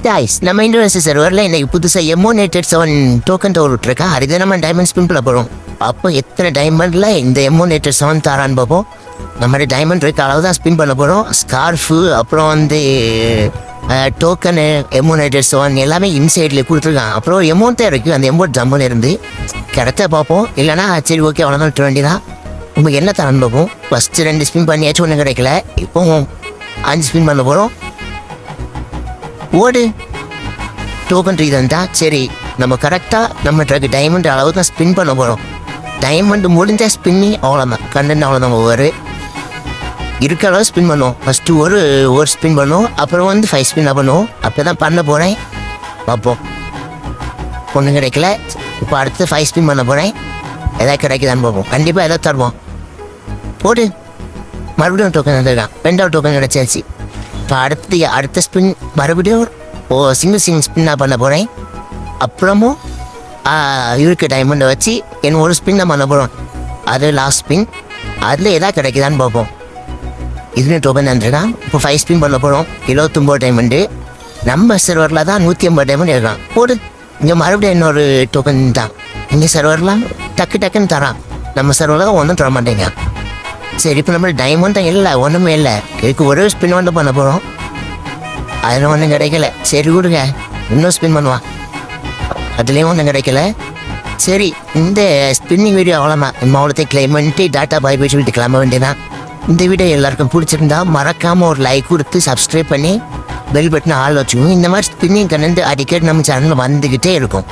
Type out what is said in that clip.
Toys நம்ம international சர்வரில் இன்னைக்கு புதுசாக எமோனேட்டட் 7 டோக்கன் டோர் விட்டுருக்கா. அதுக்கு நம்ம டைமண்ட் ஸ்பிம்பில் போகிறோம். அப்போ எத்தனை டைமண்டில் இந்த எமோனேட்டட் 7 தாரான்னு பார்ப்போம். நம்ம டைமண்ட் இருக்க அளவு தான் ஸ்பின் பண்ண போகிறோம். ஸ்கார்ஃபு அப்புறம் வந்து டோக்கனு எமோனேட்டட் 7 எல்லாமே இன்சைட்லேயே கொடுத்துருக்கான். அப்புறம் எமௌண்ட் தான் இருக்குது. அந்த எமௌண்ட் ஜம்முன்னு இருந்து கிடைச்சா பார்ப்போம். இல்லைனா சரி ஓகே அவ்வளோதான் விட்டு வேண்டியதான். உங்களுக்கு என்ன தரன்னு பார்ப்போம். ஃபஸ்ட்டு 2 ஸ்பின் பண்ணியாச்சும் ஒன்றும் கிடைக்கல. இப்போ 5 ஸ்பின் பண்ண போகிறோம். ஓடு டோக்கன் ரீசன் தான். சரி நம்ம கரெக்டாக நம்ம ட்ரக் டைமண்ட் அளவு தான் ஸ்பின் பண்ண போகிறோம். டைமண்ட் முடிஞ்சால் ஸ்பின்னி அவ்வளோதான். கண்டென்ட் அவ்வளோதான். ஒவ்வொரு இருக்க அளவு ஸ்பின் பண்ணுவோம். ஃபஸ்ட்டு ஒரு ஸ்பின் பண்ணுவோம். அப்புறம் வந்து 5 ஸ்பின் பண்ணுவோம். அப்போ தான் பண்ண போகிறேன். பார்ப்போம். ஒன்றும் கிடைக்கல. இப்போ அடுத்து 5 ஸ்பின் பண்ண போகிறேன். எதாவது கிடைக்குதான்னு பார்ப்போம். கண்டிப்பாக எதாவது தருவோம். போடு மறுபடியும் டோக்கன் வந்துருக்கான். 2வது டோக்கன் கிடச்சாச்சு. இப்போ அடுத்த ஸ்பின் மறுபடியும் சிங்கிள் ஸ்பின்னாக பண்ண போகிறேன். அப்புறமும் இருக்க டைமண்டை வச்சு ஒரு ஸ்பின் தான் பண்ண போகிறோம். அது லாஸ்ட் ஸ்பின். அதில் எதாவது கிடைக்குதான்னு பார்ப்போம். இதுலேயும் டோக்கன் வந்துருக்கான். இப்போ 5 ஸ்பின் பண்ண போகிறோம். 29 டைமண்டு. நம்ம சர்வரில் தான் 150 டைமண்ட் இருக்கான். போடு இங்கே மறுபடியும் இன்னொரு டோக்கன் தான். இங்கே சர்வர்லாம் டக்குன்னு தரான். நம்ம சர்வரில் ஒன்றும் தர மாட்டேங்க. சரி இப்போ நம்ம டைமண்ட் இல்லை ஒன்றுமே இல்லை. இதுக்கு ஒரே ஸ்பின் வந்து பண்ண போகிறோம். அதில் ஒன்றும் கிடைக்கல. சரி விடுங்க இன்னும் ஸ்பின் பண்ணுவான். அதுலேயும் ஒன்றும் கிடைக்கல. சரி இந்த ஸ்பின்னிங் வீடியோ அவ்வளோதான். அவ்வளோத்தை கிளைம் பண்ணிட்டு டாட்டா பாய் போய் சொல்லிட்டு கிளம்ப வேண்டியதான். இந்த வீடியோ எல்லாருக்கும் பிடிச்சிருந்தா மறக்காமல் ஒரு லைக் கொடுத்து சப்ஸ்கிரைப் பண்ணி பெல் பட்டனை ஆள் வச்சுக்கோங்க. இந்த மாதிரி ஸ்பின்னிங் கண்டு அடிக்கடி நம்ம சேனலில் வந்துக்கிட்டே இருக்கும்.